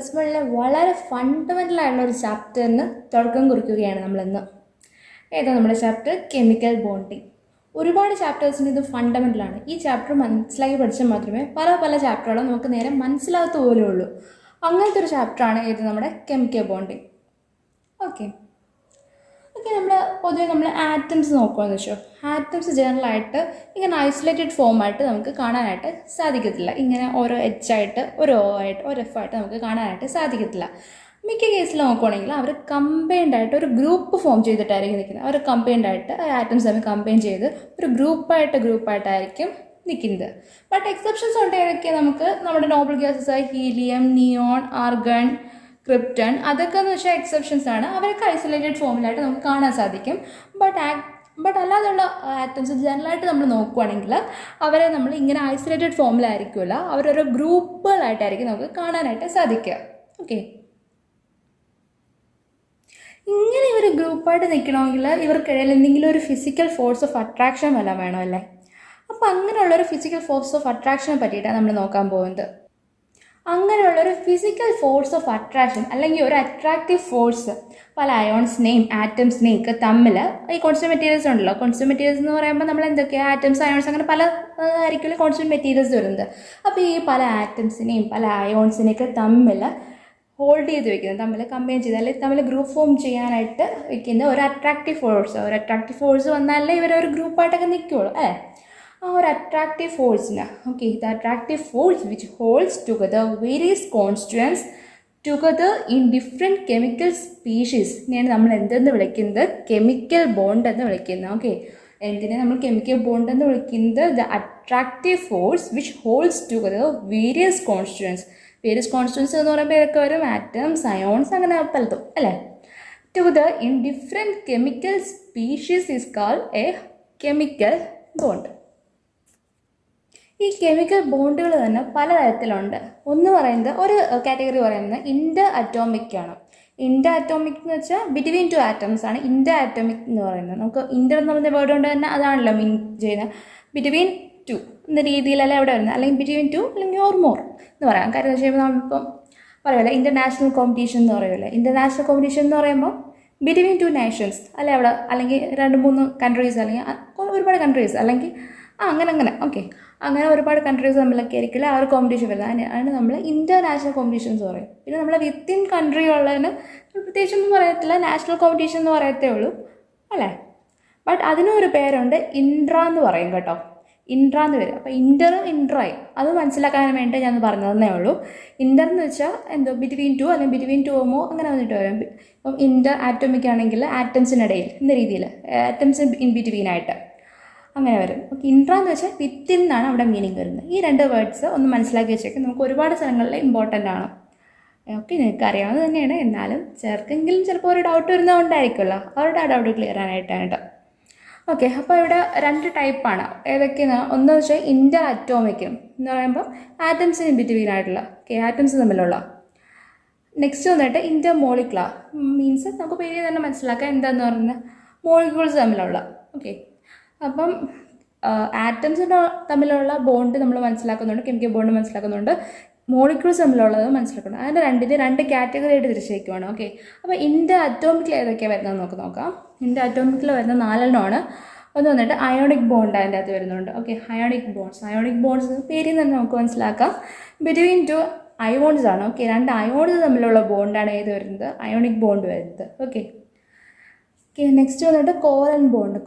+1 വളരെ ഫണ്ടമെൻ്റലായിട്ടുള്ള ഒരു ചാപ്റ്ററിന് തുടക്കം കുറിക്കുകയാണ് നമ്മളിന്ന്. ഏതാ നമ്മുടെ ചാപ്റ്റർ? Chemical bonding. ഒരുപാട് ചാപ്റ്റേഴ്സിന് ഇത് ഫണ്ടമെൻ്റലാണ്. ഈ ചാപ്റ്റർ മനസ്സിലാക്കി പഠിച്ചാൽ മാത്രമേ പല ചാപ്റ്ററുകളും നമുക്ക് നേരെ മനസ്സിലാകത്ത പോലും ഉള്ളൂ. അങ്ങനത്തെ ഒരു ചാപ്റ്ററാണ് ഇത് നമ്മുടെ കെമിക്കൽ ബോണ്ടിങ്. ഓക്കെ, നമ്മൾ പൊതുവെ ആറ്റംസ് നോക്കുകയെന്ന് വെച്ചോ. ആറ്റംസ് ജനറലായിട്ട് ഇങ്ങനെ ഐസൊലേറ്റഡ് ഫോമായിട്ട് നമുക്ക് കാണാനായിട്ട് സാധിക്കത്തില്ല. ഇങ്ങനെ ഓരോ എച്ചായിട്ട് ഒരു O ആയിട്ട് ഒരു F ആയിട്ട് നമുക്ക് കാണാനായിട്ട് സാധിക്കത്തില്ല. മിക്ക കേസിൽ നോക്കുകയാണെങ്കിൽ അവർ കമ്പൈൻഡ് ആയിട്ട് ഒരു ഗ്രൂപ്പ് ഫോം ചെയ്തിട്ടായിരിക്കും നിൽക്കുന്നത്. അവർ കമ്പൈൻഡ് ആയിട്ട് ആറ്റംസ് തമ്മിൽ കമ്പൈൻ ചെയ്ത് ഒരു ഗ്രൂപ്പായിട്ടായിരിക്കും നിൽക്കുന്നത്. ബട്ട് എക്സെപ്ഷൻസ് ഉണ്ട്. ഏതൊക്കെ? നമുക്ക് നമ്മുടെ നോബിൾ ഗ്യാസസായ ഹീലിയം, നിയോൺ, ആർഗൺ, ക്രിപ്റ്റൺ, അതൊക്കെ എന്ന് വെച്ചാൽ എക്സെപ്ഷൻസ് ആണ്. അവരൊക്കെ ഐസൊലേറ്റഡ് ഫോമിലായിട്ട് നമുക്ക് കാണാൻ സാധിക്കും. ബട്ട് അല്ലാതെയുള്ള ആറ്റംസ് ജനറലായിട്ട് നമ്മൾ നോക്കുകയാണെങ്കിൽ അവരെ നമ്മൾ ഇങ്ങനെ ഐസൊലേറ്റഡ് ഫോമിലായിരിക്കില്ല, അവരോരോ ഗ്രൂപ്പുകളായിട്ടായിരിക്കും നമുക്ക് കാണാനായിട്ട് സാധിക്കുക. ഓക്കെ, ഇങ്ങനെ ഇവർ ഗ്രൂപ്പായിട്ട് നിൽക്കണമെങ്കിൽ ഇവർക്കിടയിൽ എന്തെങ്കിലും ഒരു ഫിസിക്കൽ ഫോഴ്സ് ഓഫ് അട്രാക്ഷൻ വല്ല വേണം അല്ലേ? അപ്പോൾ അങ്ങനെയുള്ളൊരു ഫിസിക്കൽ ഫോഴ്സ് ഓഫ് അട്രാക്ഷനെ പറ്റിയിട്ടാണ് നമ്മൾ നോക്കാൻ പോകുന്നത്. അങ്ങനെയുള്ളൊരു ഫിസിക്കൽ ഫോഴ്സ് ഓഫ് അട്രാക്ഷൻ അല്ലെങ്കിൽ ഒരു അട്രാക്റ്റീവ് ഫോഴ്സ് പല അയോൺസിനെയും ആറ്റംസിനെയും ഒക്കെ തമ്മിൽ ഈ കോൺസ്റ്റന്റ് മെറ്റീരിയൽസ് ഉണ്ടല്ലോ. കോൺസ്റ്റന്റ് മെറ്റീരിയൽസ് എന്ന് പറയുമ്പോൾ നമ്മൾ എന്തൊക്കെയാണ്? ആറ്റംസ്, അയോൺസ്, അങ്ങനെ പല ആയിരിക്കും കോൺസ്റ്റന്റ് മെറ്റീരിയൽസ് വരുന്നത്. അപ്പോൾ ഈ പല ആറ്റംസിനെയും പല അയോൺസിനെയൊക്കെ തമ്മിൽ ഹോൾഡ് ചെയ്ത് വെക്കുന്നത്, തമ്മിൽ കമ്പൈൻ ചെയ്ത് അല്ലെങ്കിൽ തമ്മിൽ ഗ്രൂപ്പ് ഫോം ചെയ്യാനായിട്ട് വെക്കുന്ന ഒരു അട്രാക്റ്റീവ് ഫോഴ്സ് വന്നാലേ ഇവരൊരു ഗ്രൂപ്പായിട്ടൊക്കെ നിൽക്കുകയുള്ളൂ അല്ലേ? ആ ഒരു അട്രാക്റ്റീവ് ഫോഴ്സിന് the attractive force which holds together various constituents together in different chemical species നെയാണ് നമ്മൾ എന്തെന്ന് വിളിക്കുന്നത്? കെമിക്കൽ ബോണ്ട് എന്ന് വിളിക്കുന്നത്. എന്തിനെ നമ്മൾ കെമിക്കൽ ബോണ്ട് എന്ന് വിളിക്കുന്നത്? The attractive force which holds together various constituents എന്ന് പറയുമ്പോൾ ഇതൊക്കെ വരും ആറ്റംസ്, അയോൺസ്, അങ്ങനെ പലതും അല്ലേ? Together in different chemical species is called A chemical bond. ഈ കെമിക്കൽ ബോണ്ടുകൾ തന്നെ പലതരത്തിലുണ്ട്. ഒന്ന് പറയുന്നത്, ഒരു കാറ്റഗറി പറയുന്നത് ഇൻ്റർ അറ്റോമിക് ആണ്. ഇൻ്റർ അറ്റോമിക് എന്ന് വെച്ചാൽ ബിറ്റ്വീൻ ടു ആറ്റംസ് ആണ് ഇൻ്റർ അറ്റോമിക് എന്ന് പറയുന്നത്. നമുക്ക് ഇൻ്റർ എന്ന് പറയുന്ന വേർഡ് കൊണ്ട് തന്നെ അതാണല്ലോ മീൻ ചെയ്യുന്നത്. ബിറ്റ്വീൻ ടു എന്ന രീതിയിലല്ല അവിടെ വരുന്നത്, അല്ലെങ്കിൽ ബിറ്റ്വീൻ ടു അല്ലെങ്കിൽ ഓർ മോർ എന്ന് പറയാം. കാര്യം എന്ന് വെച്ചാൽ നമ്മളിപ്പം പറയുമല്ലോ ഇൻ്റർനാഷണൽ കോമ്പറ്റീഷൻ എന്ന് പറയുമല്ലോ. ഇൻ്റർനാഷണൽ കോമ്പറ്റീഷൻ എന്ന് പറയുമ്പോൾ ബിറ്റ്വീൻ ടു നേഷൻസ് അല്ലെ അവിടെ, അല്ലെങ്കിൽ 2-3 കൺട്രീസ്, അല്ലെങ്കിൽ ഒരുപാട് കൺട്രീസ്, അല്ലെങ്കിൽ അങ്ങനെ അങ്ങനെ ഒരുപാട് കൺട്രീസ് തമ്മിലൊക്കെ ആയിരിക്കില്ല ആ ഒരു കോമ്പറ്റീഷൻ വരുന്നത്. അതിന് നമ്മൾ ഇൻ്റർനാഷണൽ കോമ്പറ്റീഷൻസ് പറയും. പിന്നെ നമ്മൾ വിത്തിൻ കൺട്രി ഉള്ളതിന് പ്രത്യേകിച്ചൊന്നും പറയത്തില്ല, നാഷണൽ കോമ്പറ്റീഷൻ എന്ന് പറയത്തേ ഉള്ളൂ അല്ലേ? ബട്ട് അതിനും ഒരു പേരുണ്ട്, ഇൻട്രാ എന്ന് പറയും കേട്ടോ. ഇൻട്രാന്ന് വരും. അപ്പോൾ ഇൻ്ററും ഇൻട്രായും അത് മനസ്സിലാക്കാൻ വേണ്ടി ഞാൻ പറഞ്ഞതന്നേ ഉള്ളൂ. ഇൻ്റർ എന്ന് വെച്ചാൽ എന്തോ ബിറ്റ്വീൻ ടു അല്ലെങ്കിൽ ബിറ്റ്വീൻ ടു ഓമോ അങ്ങനെ വന്നിട്ട് വരും. ഇപ്പം ഇൻ്റർ ആറ്റോമിക് ആണെങ്കിൽ ആറ്റംസിനിടയിൽ എന്ന രീതിയിൽ, ആറ്റംസ് ഇൻ ബിറ്റ്വീൻ ആയിട്ട് അങ്ങനെ വരും. ഇൻട്രാ എന്ന് വെച്ചാൽ വിത്തിൻ എന്നാണ് അവിടെ മീനിങ് വരുന്നത്. ഈ 2 വേർഡ്സ് ഒന്ന് മനസ്സിലാക്കി വെച്ചേക്കും. നമുക്ക് ഒരുപാട് സ്ഥലങ്ങളിൽ ഇമ്പോർട്ടൻ്റ് ആണ്. നിങ്ങൾക്ക് അറിയാവുന്നത് തന്നെയാണ്, എന്നാലും ചേർക്കെങ്കിലും ചിലപ്പോൾ ഒരു ഡൗട്ട് വരുന്നതുകൊണ്ടായിരിക്കുമല്ലോ, അവരുടെ ആ ഡൗട്ട് ക്ലിയർ ആനായിട്ടാണ്. അപ്പോൾ ഇവിടെ 2 ടൈപ്പാണ്. ഏതൊക്കെയാണ്? ഒന്ന് വെച്ചാൽ ഇൻ്റർ അറ്റോമിക് എന്ന് പറയുമ്പോൾ ആറ്റംസിന് ബിറ്റ്വീൻ ആയിട്ടുള്ള ആറ്റംസ് തമ്മിലുള്ള. നെക്സ്റ്റ് വന്നിട്ട് ഇൻ്റർ മോളിക്കുലർ മീൻസ് നമുക്ക് പേര് തന്നെ മനസ്സിലാക്കാം എന്താണെന്ന് പറയുന്നത്, മോളിക്യൂൾസ് തമ്മിലുള്ള. അപ്പം ആറ്റംസ് തമ്മിലുള്ള ബോണ്ട് നമ്മൾ മനസ്സിലാക്കുന്നുണ്ട്, കെമിക്കൽ ബോണ്ട് മനസ്സിലാക്കുന്നുണ്ട്, മോളിക്യൂൾസ് തമ്മിലുള്ളത് മനസ്സിലാക്കണം. അതിൻ്റെ 2 കാറ്റഗറി ആയിട്ട് തിരിച്ചേക്കുവാണ്. അപ്പോൾ ഇൻ്റർ അറ്റോമിക്കിൽ ഏതൊക്കെയാണ് വരുന്നത് നോക്കാം. ഇൻ്റർ അറ്റോമിക്കിൽ വരുന്ന 4 എണ്ണമാണ്. ഒന്ന് വന്നിട്ട് അയോണിക് ബോണ്ട് അതിൻ്റെ അകത്ത് വരുന്നുണ്ട്. അയോണിക് ബോണ്ട്സ് പേരിൽ നിന്ന് നമുക്ക് മനസ്സിലാക്കാം ബിറ്റ്വീൻ ടു അയോൺസ് ആണ്. 2 അയോൺസ് തമ്മിലുള്ള ബോണ്ടാണ് ഏത് വരുന്നത്? അയോണിക് ബോണ്ട് വരുന്നത്. നെക്സ്റ്റ് വന്നിട്ട് കോലൻ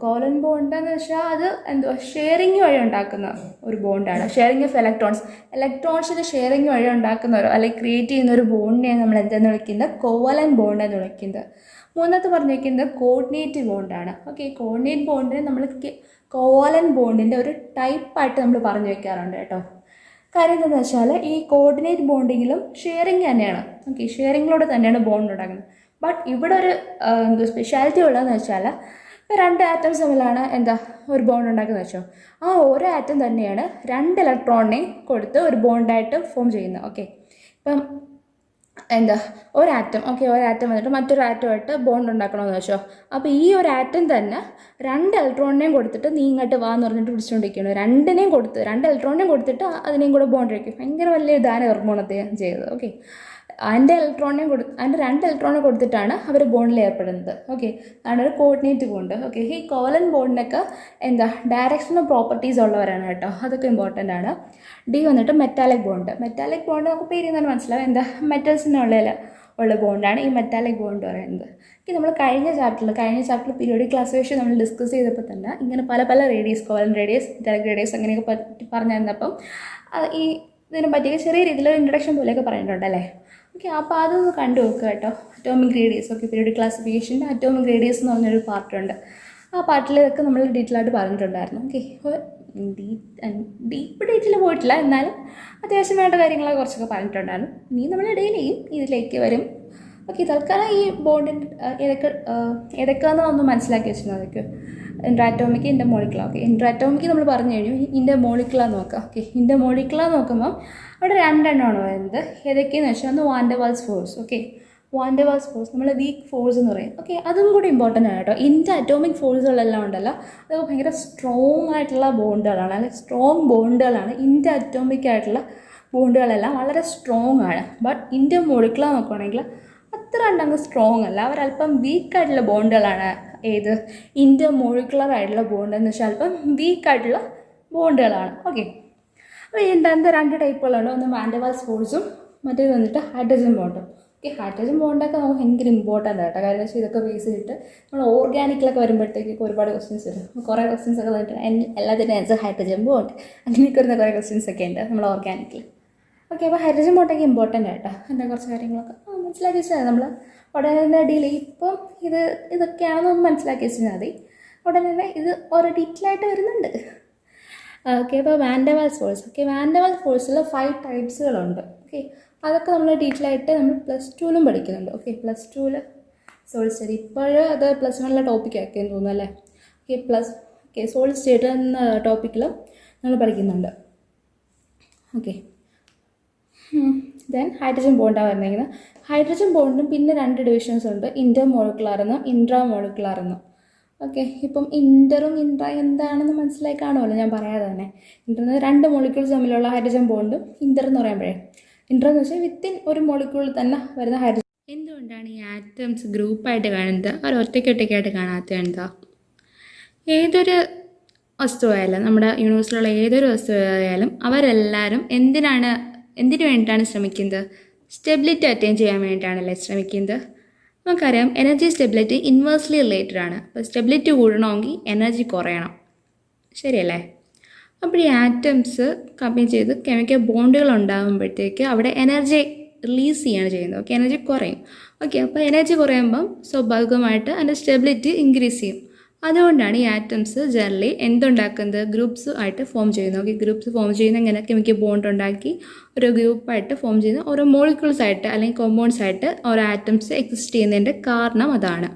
ബോണ്ട് എന്ന് വെച്ചാൽ അത് ഷെയറിങ് വഴി ഉണ്ടാക്കുന്ന ഒരു ബോണ്ടാണ്. ഷെയറിങ് ഓഫ് ഇലക്ട്രോൺസിൻ്റെ ഷെയറിങ് വഴി ഉണ്ടാക്കുന്ന അല്ലെങ്കിൽ ക്രിയേറ്റ് ചെയ്യുന്ന ഒരു ബോണ്ടിനെയാണ് നമ്മൾ എന്തെന്ന് വിളിക്കുന്നത്? കോവലൻ ബോണ്ട് എന്ന് വിളിക്കുന്നത്. മൂന്നാമത്തെ പറഞ്ഞിരിക്കുന്നത് കോർഡിനേറ്റ് ബോണ്ടാണ്. കോർഡിനേറ്റ് ബോണ്ടിനെ നമ്മൾ കോവലൻ ബോണ്ടിൻ്റെ ഒരു ടൈപ്പായിട്ട് നമ്മൾ പറഞ്ഞു വെക്കാറുണ്ട് കേട്ടോ. കാര്യം എന്താണെന്ന് വെച്ചാൽ ഈ കോർഡിനേറ്റ് ബോണ്ടിങ്ങിലും ഷെയറിങ് തന്നെയാണ്. ഷെയറിങ്ങിലൂടെ തന്നെയാണ് ബോണ്ട് ഉണ്ടാക്കുന്നത്. ബട്ട് ഇവിടെ ഒരു സ്പെഷ്യാലിറ്റി ഉള്ളതെന്ന് വെച്ചാൽ ഇപ്പോൾ 2 ആറ്റംസ് തമ്മിലാണ് ഒരു ബോണ്ട് ഉണ്ടാക്കുന്നത് വെച്ചോ. ആ ഒരു ആറ്റം തന്നെയാണ് 2 ഇലക്ട്രോണിനെയും കൊടുത്ത് ഒരു ബോണ്ടായിട്ട് ഫോം ചെയ്യുന്നത്. ഇപ്പം ഒരാറ്റം വന്നിട്ട് മറ്റൊരു ആറ്റമായിട്ട് ബോണ്ട് ഉണ്ടാക്കണമെന്ന് വെച്ചോ. അപ്പോൾ ഈ ഒരു ആറ്റം തന്നെ 2 ഇലക്ട്രോണിനെയും കൊടുത്തിട്ട് നീ ഇങ്ങോട്ട് വാന്ന് പറഞ്ഞിട്ട് പിടിച്ചുകൊണ്ടിരിക്കുകയാണ്. 2 ഇലക്ട്രോണിനെയും കൊടുത്തിട്ട് അതിനെയും കൂടെ ബോണ്ട് വയ്ക്കും. ഭയങ്കര വലിയ ഇതാണ് ഹോർമോൺ അദ്ദേഹം ചെയ്തത്. അതിൻ്റെ 2 ഇലക്ട്രോണെ കൊടുത്തിട്ടാണ് അവർ ബോണ്ടിൽ ഏർപ്പെടുന്നത്. ഓക്കെ, അതാണ് ഒരു കോർഡിനേറ്റ് ബോണ്ട്. ഓക്കെ, ഈ കോവലൻ ബോണ്ടിനൊക്കെ ഡയറക്ഷണൽ പ്രോപ്പർട്ടീസ് ഉള്ളവരാണ് കേട്ടോ, അതൊക്കെ ഇമ്പോർട്ടൻ്റ് ആണ്. ഡി വന്നിട്ട് മെറ്റാലിക് ബോണ്ട്. മെറ്റാലിക് ബോണ്ട് നമുക്ക് പേര് തന്നെ മനസ്സിലാവും, മെറ്റൽസിനുള്ള ബോണ്ടാണ് ഈ മെറ്റാലിക് ബോണ്ട് പറയുന്നത്. നമ്മൾ കഴിഞ്ഞ ചാപ്റ്ററിൽ പീരിയോഡിക് ക്ലാസിഫിക്കേഷൻ നമ്മൾ ഡിസ്കസ് ചെയ്തപ്പോൾ തന്നെ ഇങ്ങനെ പല radius, Kovalan radius, metallic radius അങ്ങനെയൊക്കെ പറ്റി പറഞ്ഞിരുന്നപ്പം ഈ ഇതിനെ പറ്റിയൊക്കെ ചെറിയ രീതിയിലൊരു ഇൻട്രഡക്ഷൻ പോലെയൊക്കെ പറഞ്ഞിട്ടുണ്ടല്ലേ. ഓക്കെ, അപ്പോൾ അതൊന്ന് കണ്ടു നോക്കുക കേട്ടോ. അറ്റോമിക് റേഡിയസ്, ഓക്കെ, പീരിയോഡിക് ക്ലാസിഫിക്കേഷൻ്റെ അറ്റോമിക് റേഡിയസ് എന്ന് പറഞ്ഞൊരു പാർട്ടുണ്ട്. ആ പാർട്ടിലൊക്കെ നമ്മൾ ഡീറ്റെയിൽ ആയിട്ട് പറഞ്ഞിട്ടുണ്ടായിരുന്നു. ഓക്കെ, ഡീപ്പ് ഡീറ്റെയിൽ പോയിട്ടില്ല, എന്നാലും അത്യാവശ്യം വേണ്ട കാര്യങ്ങളൊക്കെ കുറച്ചൊക്കെ പറഞ്ഞിട്ടുണ്ടായിരുന്നു. ഇനി നമ്മൾ ഡെയിലിയും ഇതിലേക്ക് വരും. ഓക്കെ, തൽക്കാലം ഈ ബോണ്ടിൻ്റെ ഏതൊക്കെയാണെന്ന് ഒന്ന് മനസ്സിലാക്കി വെച്ചിരുന്നു. അതൊക്കെ ഇൻട്രാറ്റോമിക്, ഇൻ്റർമോളിക്കുലർ. ഓക്കെ, ഇൻട്രാറ്റോമിക് നമ്മൾ പറഞ്ഞു കഴിഞ്ഞു. ഇൻ്റർമോളിക്കുലർ നോക്കാം. ഓക്കെ, ഇൻ്റർമോളിക്കുലർ നോക്കുമ്പോൾ അവിടെ 2 എണ്ണമാണ് വരുന്നത്. ഏതൊക്കെയെന്ന് വെച്ചാൽ ഒന്ന് van der Waals force. Okay, van der Waals force നമ്മൾ വീക്ക് ഫോഴ്സ് എന്ന് പറയും. ഓക്കെ, അതും കൂടി ഇമ്പോർട്ടൻ്റ് ആണ് കേട്ടോ. ഇൻ്റർ അറ്റോമിക് ഫോഴ്സുകളെല്ലാം ഉണ്ടല്ലോ, അതൊക്കെ ഭയങ്കര സ്ട്രോങ് ആയിട്ടുള്ള ബോണ്ടുകളാണ്, അല്ലെങ്കിൽ സ്ട്രോങ് ബോണ്ടുകളാണ്. ഇൻ്റർ അറ്റോമിക് ആയിട്ടുള്ള ബോണ്ടുകളെല്ലാം വളരെ സ്ട്രോങ് ആണ്. ബട്ട് ഇൻ്റർമോളിക്കുലർ നോക്കുകയാണെങ്കിൽ അത്ര കണ്ടങ്ങ് സ്ട്രോങ് അല്ല, അവരല്പം വീക്കായിട്ടുള്ള ബോണ്ടുകളാണ്. ഏത് ഇൻ്റർമോളിക്കുലർ ആയിട്ടുള്ള ബോണ്ട് എന്ന് വെച്ചാൽ അല്പം വീക്കായിട്ടുള്ള ബോണ്ടുകളാണ്. ഓക്കെ, അപ്പോൾ ഇതിൻ്റെ 2 ടൈപ്പുകളുണ്ട്. ഒന്ന് വാൻ ഡെർ വാൾസ് ഫോഴ്സും മറ്റേത് വന്നിട്ട് ഹൈഡ്രജൻ ബോണ്ടും. ഓക്കെ, ഹൈഡ്രജൻ ബോണ്ടൊക്കെ നമുക്ക് ഭയങ്കര ഇമ്പോർട്ടൻ്റ് ആട്ടോ. കാരണം വെച്ചാൽ ഇതൊക്കെ ബേസ് ചെയ്തിട്ട് നമ്മൾ ഓർഗാനിക്കിലൊക്കെ വരുമ്പോഴത്തേക്കൊക്കെ ഒരുപാട് ക്വസ്റ്റ്യൻസ് വരും. കുറേ ക്വസ്റ്റ്യൻസ് ഒക്കെ വന്നിട്ട് എല്ലാത്തിൻ്റെ ആൻസർ ഹൈഡ്രജൻ ബോണ്ട് അങ്ങനെയൊക്കെ വരുന്ന കുറേ ക്വസ്റ്റ്യൻസ് ഒക്കെ ഉണ്ട് നമ്മൾ ഓർഗാനിക്കിൽ. ഓക്കെ, അപ്പോൾ ഹൈഡ്രജൻ ബോണ്ടൊക്കെ ഇമ്പോർട്ടൻ്റ് ആയിട്ടോ. അതിൻ്റെ കുറച്ച് കാര്യങ്ങളൊക്കെ മനസ്സിലാക്കി വെച്ചാൽ നമ്മൾ ഉടനെ തന്നെ ഡീൽ ഇപ്പം ഇതൊക്കെയാണെന്നൊന്ന് മനസ്സിലാക്കി വെച്ചാൽ മതി. ഉടനെ തന്നെ ഇത് ഓരോ ഡീറ്റെയിൽ ആയിട്ട് വരുന്നുണ്ട്. ഓക്കെ, അപ്പോൾ van der Waals force. Okay, van der Waals ഫോഴ്സിൽ 5 ടൈപ്സുകളുണ്ട്. ഓക്കെ, അതൊക്കെ നമ്മൾ ഡീറ്റെയിൽ ആയിട്ട് നമ്മൾ +2ലും പഠിക്കുന്നുണ്ട്. ഓക്കെ, +2ൽ സോളിഡ് സ്റ്റേറ്റ്, ഇപ്പോഴും അത് +1ലെ ടോപ്പിക് ആക്കിയെന്ന് തോന്നുന്നു അല്ലേ. ഓക്കെ, സോളിഡ് സ്റ്റേറ്റ് എന്ന ടോപ്പിക്കിലും നമ്മൾ പഠിക്കുന്നുണ്ട്. ഓക്കെ, ദെൻ ഹൈഡ്രജൻ ബോണ്ടാണ് പറഞ്ഞിരിക്കുന്നത്. ഹൈഡ്രജൻ ബോണ്ടിനും പിന്നെ 2 ഡിവിഷൻസ് ഉണ്ട്, ഇൻ്റർമോളിക്കുലർ എന്നും ഇൻട്രാമോളിക്കുലർ എന്നും. ഓക്കെ, ഇപ്പം ഇൻ്ററും ഇൻട്രാ എന്താണെന്ന് മനസ്സിലായി കാണുമല്ലോ ഞാൻ പറയാതെ തന്നെ. ഇൻ്റർ 2 മോളിക്യൂൾസ് തമ്മിലുള്ള ഹൈഡ്രജൻ ബോണ്ടും ഇൻ്റർ എന്ന് പറയുമ്പോഴേ, ഇൻ്റർ എന്ന് വെച്ചാൽ വിത്തിൻ ഒരു മോളിക്യൂളിൽ തന്നെ വരുന്ന ഹൈഡ്രജൻ. എന്തുകൊണ്ടാണ് ഈ ആറ്റംസ് ഗ്രൂപ്പായിട്ട് കാണുന്നത്, അവർ ഒറ്റയ്ക്കായിട്ട് കാണാത്തത് എന്താ? ഏതൊരു വസ്തുവായാലും, നമ്മുടെ യൂണിവേഴ്സിലുള്ള ഏതൊരു വസ്തുവായാലും അവരെല്ലാവരും എന്തിനു വേണ്ടിയിട്ടാണ് ശ്രമിക്കുന്നത്? സ്റ്റെബിലിറ്റി അറ്റൈൻ ചെയ്യാൻ വേണ്ടിയിട്ടാണല്ലേ ശ്രമിക്കുന്നത്. നമുക്കറിയാം എനർജി സ്റ്റെബിലിറ്റി ഇൻവേഴ്സ്ലി റിലേറ്റഡ് ആണ്. അപ്പോൾ സ്റ്റെബിലിറ്റി കൂടണമെങ്കിൽ എനർജി കുറയണം, ശരിയല്ലേ? അപ്പോൾ ഈ ആറ്റംസ് കമ്പൈൻ ചെയ്ത് കെമിക്കൽ ബോണ്ടുകൾ ഉണ്ടാകുമ്പോഴത്തേക്ക് അവിടെ എനർജി റിലീസ് ചെയ്യാണ് ചെയ്യുന്നത്. ഓക്കെ, എനർജി കുറയും. ഓക്കെ, അപ്പോൾ എനർജി കുറയുമ്പം സ്വാഭാവികമായിട്ട് അതിൻ്റെ സ്റ്റെബിലിറ്റി ഇൻക്രീസ് ചെയ്യും. അതുകൊണ്ടാണ് ഈ ആറ്റംസ് ജനറലി എന്തുണ്ടാക്കുന്നത്, ഗ്രൂപ്പ്സ് ആയിട്ട് ഫോം ചെയ്യുന്നത്. ഓക്കെ, ഗ്രൂപ്പ്സ് ഫോം ചെയ്യുന്ന ഇങ്ങനെ കെമിക്കൽ ബോണ്ട് ഉണ്ടാക്കി ഒരു ഗ്രൂപ്പായിട്ട് ഫോം ചെയ്യുന്ന ഓരോ മോളിക്യൂൾസ് ആയിട്ട് അല്ലെങ്കിൽ കോമ്പൗണ്ട്സ് ആയിട്ട് ഓരോ ആറ്റംസ് എക്സിസ്റ്റ് ചെയ്യുന്നതിൻ്റെ കാരണം അതാണ്.